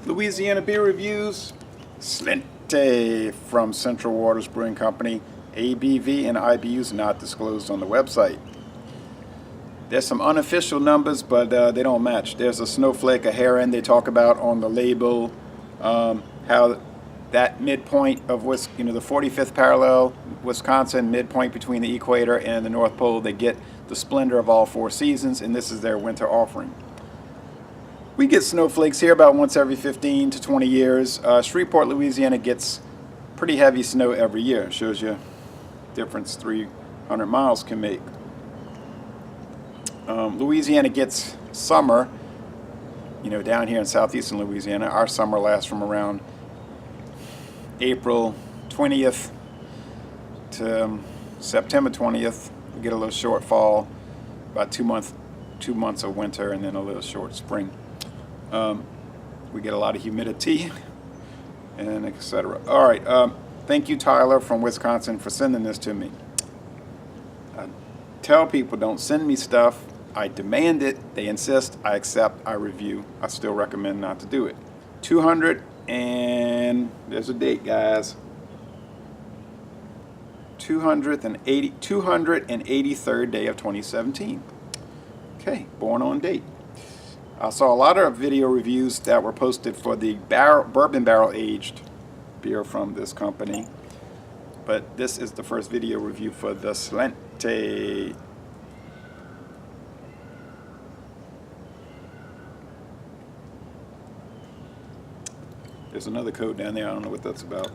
Louisiana beer reviews. Sláinte from Central Waters Brewing Company. ABV and IBUs not disclosed on the website. There's some unofficial numbers, but they don't match. There's a snowflake, a heron they talk about on the label. How that midpoint of the 45th parallel, Wisconsin, midpoint between the equator and the North Pole, they get the splendor of all four seasons, and this is their winter offering. We get snowflakes here about once every 15 to 20 years. Shreveport, Louisiana gets pretty heavy snow every year. It shows you the difference 300 miles can make. Louisiana gets summer, down here in southeastern Louisiana. Our summer lasts from around April 20th to September 20th. We get a little short fall, about 2 months of winter, and then a little short spring. We get a lot of humidity, and etc. All right, thank you, Tyler from Wisconsin, for sending this to me. I tell people, don't send me stuff. I demand it, they insist, I accept, I review. I still recommend not to do it. 200 and there's a date, guys. 283rd day of 2017. Okay, born on date. I saw a lot of video reviews that were posted for the bourbon barrel aged beer from this company, but this is the first video review for the Sláinte. There's another code down there. I don't know what that's about.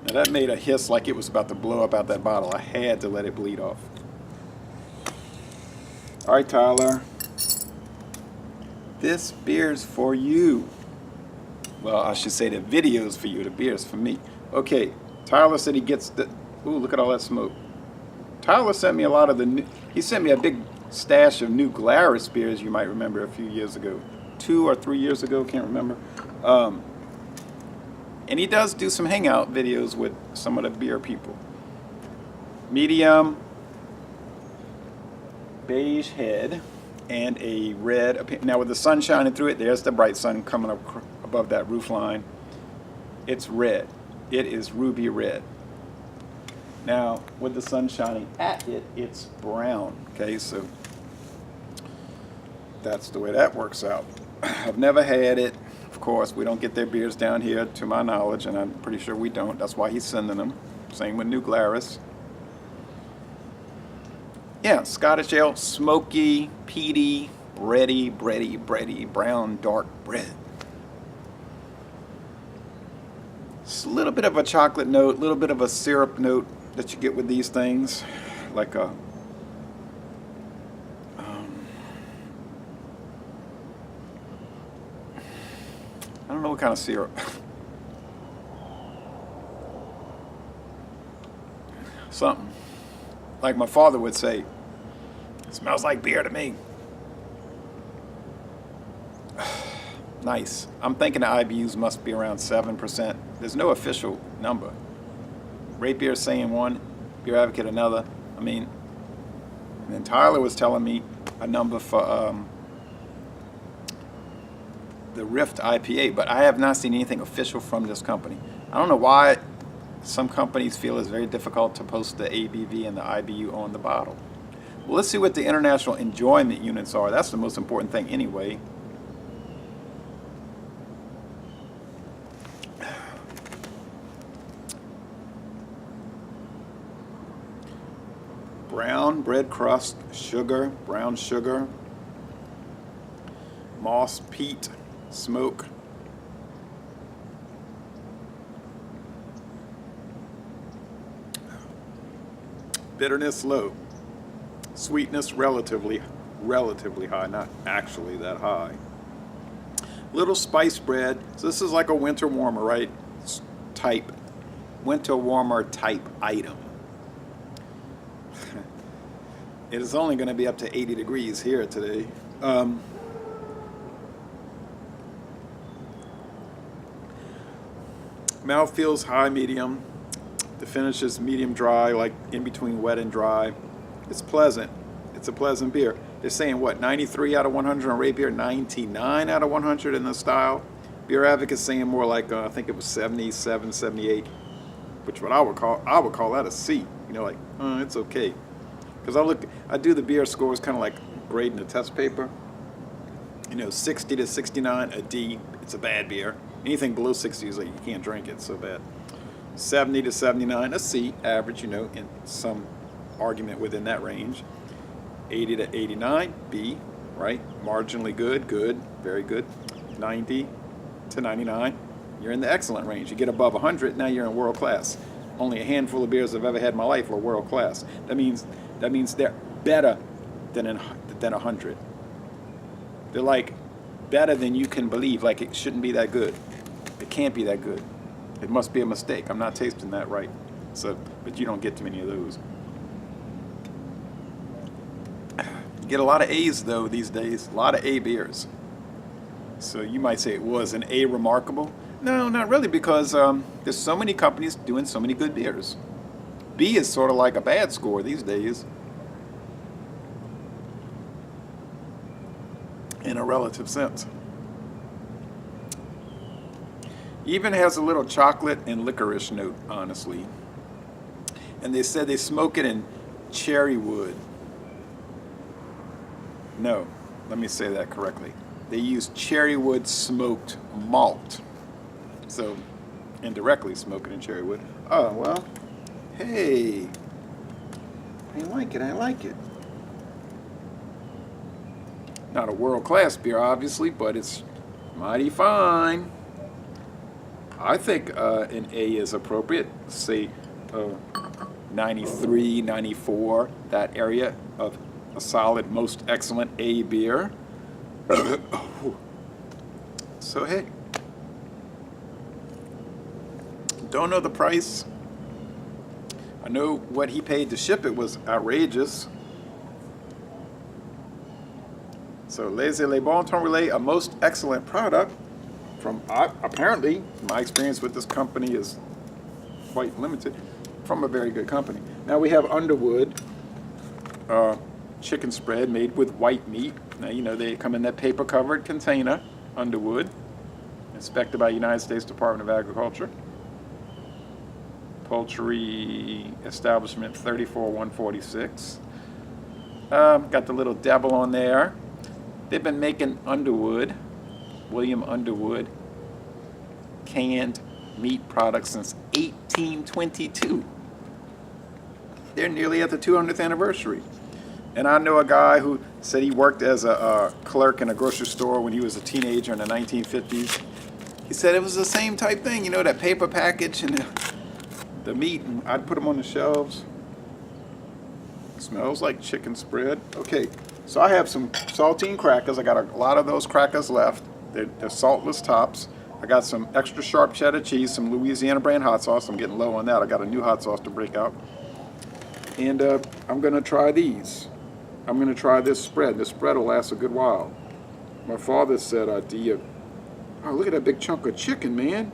Now that made a hiss like it was about to blow up out that bottle. I had to let it bleed off. All right, Tyler. This beer's for you. Well, I should say the video's for you. The beer's for me. Okay. Tyler said he gets the... Ooh, look at all that smoke. Tyler sent me a lot of the new... He sent me a big stash of new Glarus beers, you might remember, a few years ago. 2 or 3 years ago, can't remember. And he does do some hangout videos with some of the beer people. Medium, beige head, and a red. Now with the sun shining through it, there's the bright sun coming up above that roof line. It's red. It is ruby red. Now with the sun shining at it, it's brown. Okay, so that's the way that works out. I've never had it. Of course, we don't get their beers down here, to my knowledge, and I'm pretty sure we don't. That's why he's sending them. Same with New Glarus. Yeah, Scottish ale, smoky, peaty, bready, brown, dark bread. It's a little bit of a chocolate note, a little bit of a syrup note that you get with these things, like a I don't know what kind of syrup. Something. Like my father would say, it smells like beer to me. Nice. I'm thinking the IBUs must be around 7%. There's no official number. Rate Beer saying one, Beer Advocate another. I mean, and then Tyler was telling me a number for the Rift IPA, but I have not seen anything official from this company. I don't know why some companies feel it's very difficult to post the ABV and the IBU on the bottle. Well, let's see what the international enjoyment units are. That's the most important thing anyway. Brown bread crust, sugar, brown sugar, moss, peat, smoke. Bitterness low. Sweetness relatively high, not actually that high. Little spice bread. So this is like a winter warmer, right? Type. Winter warmer type item. It is only going to be up to 80 degrees here today. Mouth feels high, medium. The finish is medium dry, like in between wet and dry. It's pleasant. It's a pleasant beer. They're saying what, 93 out of 100 on Ray Beer, 99 out of 100 in the style. Beer Advocate's saying more like I think it was 77, 78, which what I would call that a C. You know, like it's okay. Because I do the beer scores kind of like grading a test paper. You know, 60 to 69 a D. It's a bad beer. Anything below 60 is like you can't drink it. It's so bad. 70 to 79 a C, average. You know, in some argument within that range. 80 to 89 B, right? Marginally good, good, very good. 90 to 99, you're in the excellent range. You get above 100, now you're in world class. Only a handful of beers I've ever had in my life are world class. That means they're better than 100. They're like better than you can believe. Like it shouldn't be that good. It can't be that good. It must be a mistake. I'm not tasting that right. So, but you don't get too many of those. You get a lot of A's though these days. A lot of A beers. So you might say, was an A remarkable? No, not really, because there's so many companies doing so many good beers. B is sort of like a bad score these days, in a relative sense. Even has a little chocolate and licorice note, honestly. And they said they smoke it in cherry wood. No, let me say that correctly. They use cherry wood smoked malt. So, indirectly smoking in cherry wood. Oh, well, hey. I like it, I like it. Not a world-class beer, obviously, but it's mighty fine. I think an A is appropriate. Say 93, 94, that area of a solid, most excellent A beer. So hey, don't know the price. I know what he paid to ship it was outrageous. So Laissez les Bon Temps Relais, a most excellent product. From apparently, my experience with this company is quite limited. From a very good company. Now we have Underwood chicken spread made with white meat. Now, you know, they come in that paper-covered container, Underwood, inspected by United States Department of Agriculture. Poultry Establishment 34146. Got the little devil on there. They've been making Underwood, William Underwood, canned meat products since 1822. They're nearly at the 200th anniversary. And I know a guy who said he worked as a clerk in a grocery store when he was a teenager in the 1950s. He said it was the same type thing, you know, that paper package and the meat. And I'd put them on the shelves. Smells like chicken spread. Okay, so I have some saltine crackers. I got a lot of those crackers left. They're saltless tops. I got some extra sharp cheddar cheese, some Louisiana brand hot sauce. I'm getting low on that. I got a new hot sauce to break out. And I'm going to try these. I'm going to try this spread. This spread will last a good while. My father said, oh, look at that big chunk of chicken, man.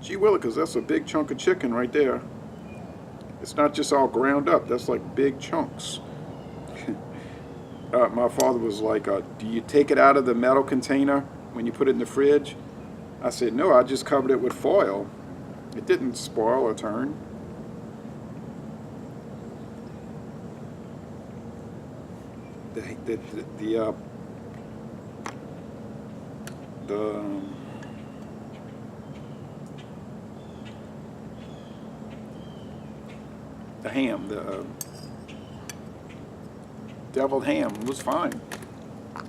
Gee willikers, that's a big chunk of chicken right there. It's not just all ground up. That's like big chunks. My father was like, do you take it out of the metal container when you put it in the fridge? I said, no, I just covered it with foil. It didn't spoil or turn. The ham, the deviled ham was fine.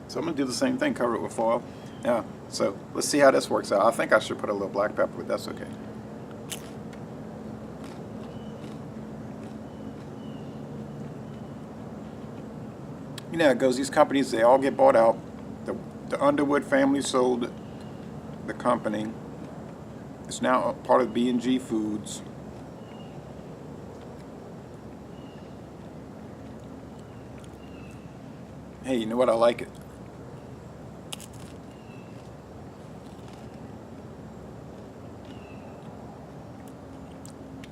So I'm gonna do the same thing, cover it with foil. Yeah, so let's see how this works out. I think I should put a little black pepper, but that's okay. You know how it goes, these companies, they all get bought out. The Underwood family sold the company. It's now part of B&G Foods. Hey, you know what? I like it.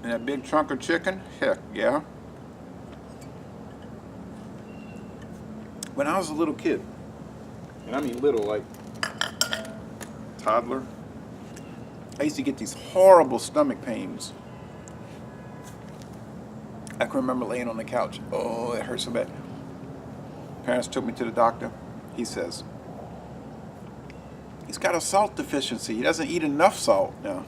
And that big chunk of chicken? Heck, yeah. When I was a little kid, and I mean little, like toddler, I used to get these horrible stomach pains. I can remember laying on the couch. Oh, it hurt so bad. Parents took me to the doctor. He says, he's got a salt deficiency. He doesn't eat enough salt. No.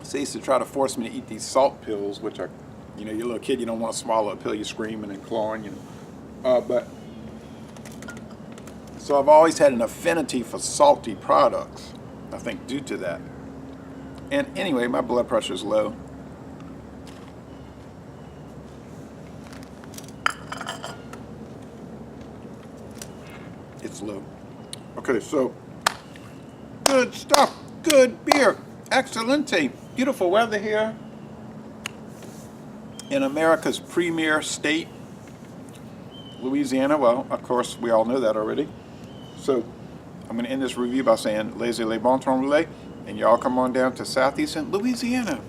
So he used to try to force me to eat these salt pills, which are, you know, you're a little kid, you don't want to swallow a pill, you're screaming and clawing, you know. So I've always had an affinity for salty products, I think due to that. And anyway, my blood pressure is low. It's low. Okay, so good stuff, good beer, excelente, beautiful weather here in America's premier state, Louisiana. Well, of course, we all know that already. So I'm going to end this review by saying laissez les bon temps rouler, and y'all come on down to southeastern Louisiana.